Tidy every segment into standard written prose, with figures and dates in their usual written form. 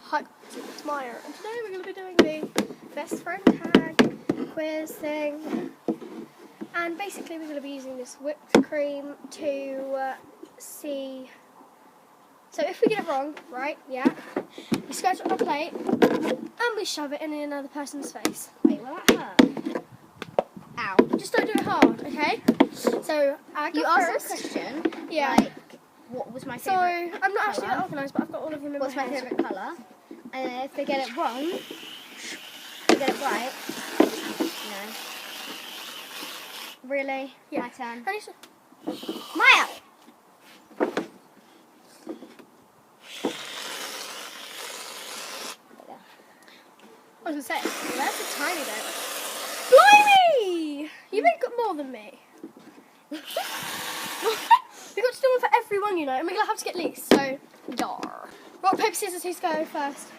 Hi, it's Maya, and today we're going to be doing the best friend tag quiz thing. And basically, we're going to be using this whipped cream to see. So if we get it wrong, right? Yeah, we scratch it on a plate and we shove it in another person's face. Wait, will that hurt? Ow. Just don't do it hard, okay? So I go You first. asked a question. Yeah. Like, what was my favourite? So I'm not actually that organised, but I've got all of them in What's my my head. favourite colour? And if they get it wrong, they get it right. No. Really? Yeah. My turn. And it's- Maya! I was going to say, that's a tiny bit. Blimey! You've got more than me. We've got to do one for everyone, you know, and we're going to have to get least, so, dar. Rock, paper, scissors, who's go first?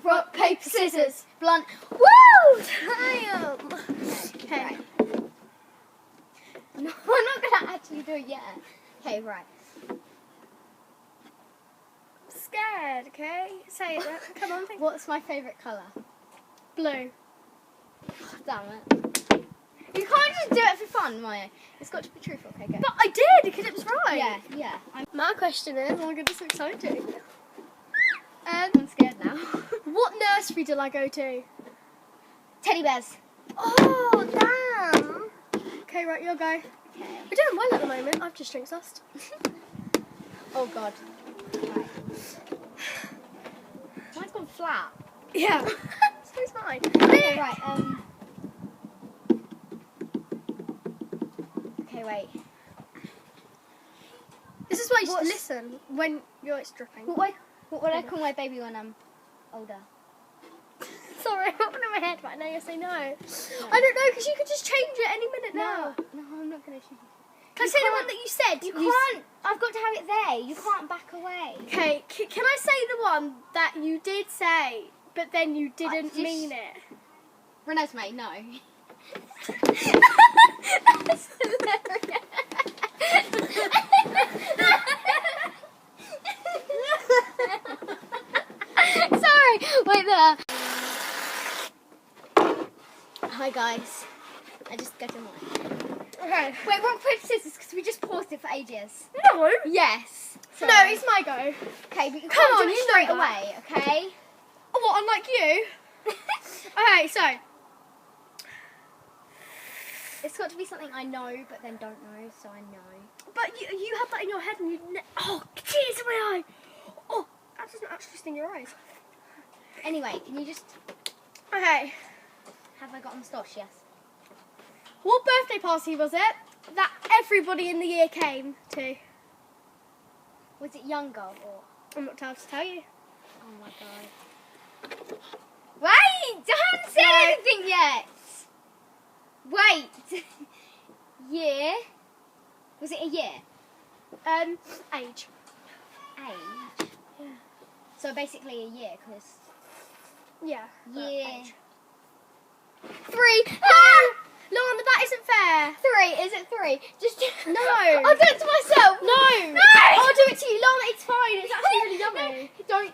Rock, paper, scissors. Blunt. Woo! Damn! Okay. Right. No, I'm not going to actually do it yet. Okay, right. Scared, okay? Say it, right? Come on, think. What's my favourite colour? Blue. Damn it. You can't just do it for fun, Maya. It's got to be truthful. Okay, go. But I did, because it was right. Yeah. My question is, oh my god, this is so exciting. I'm scared now. What nursery did I go to? Teddy bears. Oh, damn. Okay, right, you'll go. Okay. We're doing well at the moment. I've just drink sauced. Oh god. Right. Mine's gone flat. Yeah. So is mine. Okay, right, okay, wait. This is why you should What's- listen when you're dripping. What would I call my baby when I'm older? Sorry, I went in my head, but I know you'll say no. I don't know, because you could just change it any minute now. No, I'm not going to change. Can I say the one that you said? You can't. I've got to have it there. You can't back away. Okay, can I say the one that you did say, but then you didn't just- mean it? Renesmee, no. That's hilarious. Sorry, wait there. Hi guys. I just got in mine. Okay. Wait, rock, paper, scissors, because we just paused it for ages. No. Yes. No, it's my go. Okay, but you Come can't on, do it you know straight that. away, okay? Oh, what, unlike you? Okay, so. It's got to be something I know, but then don't know, so I know. But you had that in your head and you... Oh, tears in my eye. Oh, that doesn't actually sting your eyes. Anyway, can you just... Okay. Have I gotten stosh? Yes. What birthday party was it that everybody in the year came to? Was it younger or... I'm not allowed to tell you. Oh my god. Wait! Don't say No. anything yet! Wait! Year? Was it a year? Age. Age? Yeah. So basically a year, because... Yeah. but Year. age. 3. Ah! Lorna, that isn't fair. 3, is it 3? Just... No. I'll do it to myself! No. No! I'll do it to you. Lorna, it's fine. It's actually really yummy. Don't...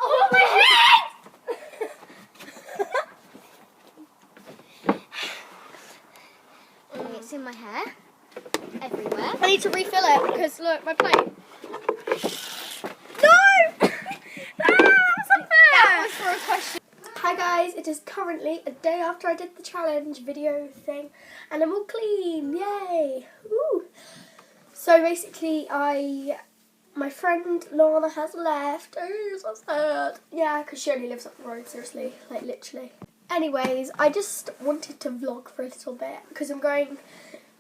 Oh, my head! It's in my hair. Everywhere. I need to refill it because look, my plate. No! That's unfair! That was for a question. Hi guys, it is currently a day after I did the challenge video thing and I'm all clean, yay! Woo. So basically my friend Lorna has left, oh so sad. Yeah, because she only lives up the road, seriously, like literally. Anyways, I just wanted to vlog for a little bit because I'm going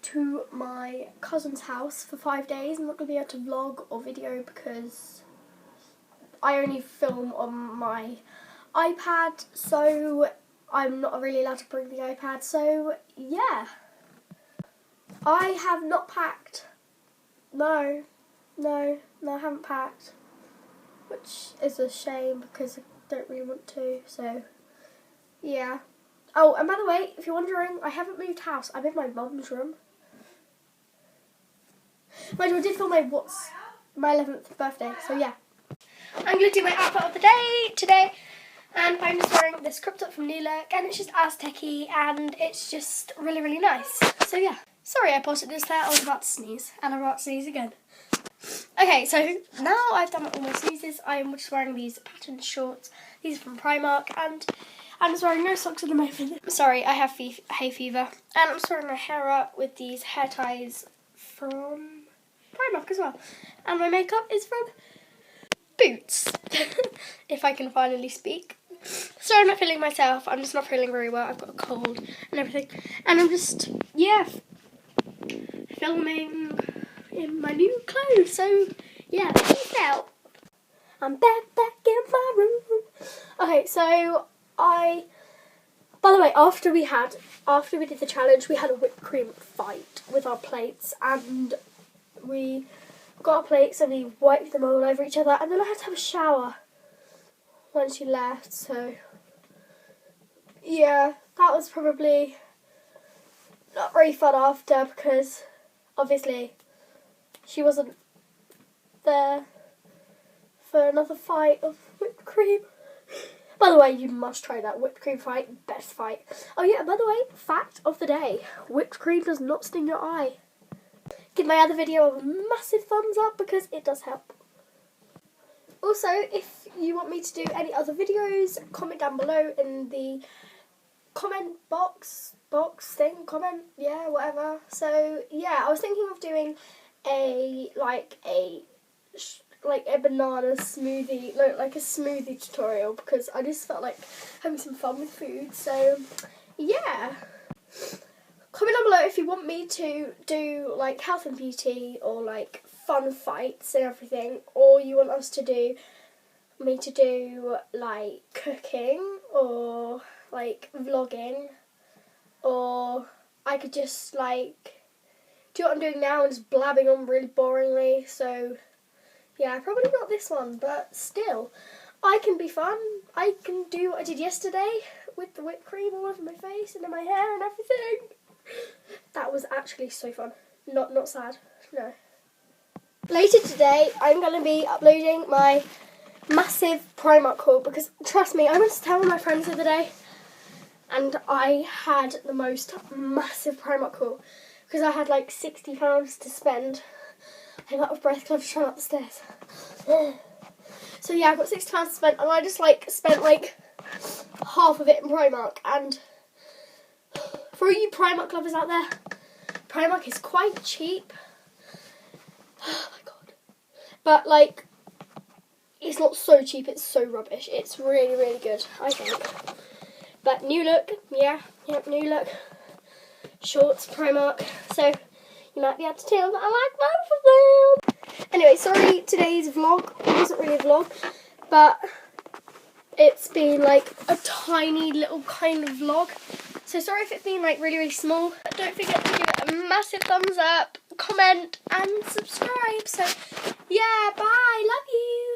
to my cousin's house for 5 days. I'm not going to be able to vlog or video because I only film on my iPad, so I'm not really allowed to bring the iPad, so yeah. I have not packed. No, I haven't packed, which is a shame because I don't really want to, so yeah. Oh, and by the way, if you're wondering, I haven't moved house. I'm in my mum's room. Mind you, I did film my 11th birthday, so yeah. I'm going to do my outfit of the day today. And I'm just wearing this crop top from New Look, and it's just Aztec-y, and it's just really, really nice. So yeah. Sorry I paused it just there, I was about to sneeze, and I'm about to sneeze again. Okay, so now I've done all my sneezes, I'm just wearing these patterned shorts. These are from Primark, and I'm just wearing no socks at the moment. Sorry, I have hay fever. And I'm just wearing my hair up with these hair ties from Primark as well. And my makeup is from Boots, if I can finally speak. So I'm not feeling myself, I'm just not feeling very well, I've got a cold and everything. And I'm just, yeah, filming in my new clothes, so yeah, peace out. I'm back in my room. Okay, so by the way, after we did the challenge, we had a whipped cream fight with our plates, and we got our plates and we wiped them all over each other, and then I had to have a shower when she left, so yeah, that was probably not very fun after, because obviously she wasn't there for another fight of whipped cream. By the way, you must try that whipped cream fight, best fight. Oh yeah, by the way, fact of the day, whipped cream does not sting your eye. Give my other video a massive thumbs up because it does help. Also, if you want me to do any other videos, comment down below in the comment box thing, comment, yeah, whatever. So yeah, I was thinking of doing a banana smoothie, like a smoothie tutorial, because I just felt like having some fun with food. So yeah, comment down below if you want me to do like health and beauty or like fun fights and everything, or you want me to do like cooking or like vlogging, or I could just like do what I'm doing now and just blabbing on really boringly. So yeah, probably not this one, but still, I can be fun. I can do what I did yesterday with the whipped cream all over my face and in my hair and everything. That was actually so fun. Not sad, no. Later today, I'm going to be uploading my massive Primark haul, because trust me, I went to town with my friends the other day and I had the most massive Primark haul, because I had like £60 to spend. I'm out of breath because I've run up the stairs. So yeah, I've got £60 to spend, and I just spent half of it in Primark. And for all you Primark lovers out there, Primark is quite cheap. Oh my god. But it's not so cheap, it's so rubbish. It's really, really good, I think. But New Look, New Look. Shorts, Primark. So you might be able to tell that I like both of them. Anyway, sorry, today's vlog wasn't really a vlog, but it's been like a tiny little kind of vlog. So sorry if it's been like really, really small. But don't forget to give it a massive thumbs up, comment and subscribe. So yeah, bye, love you.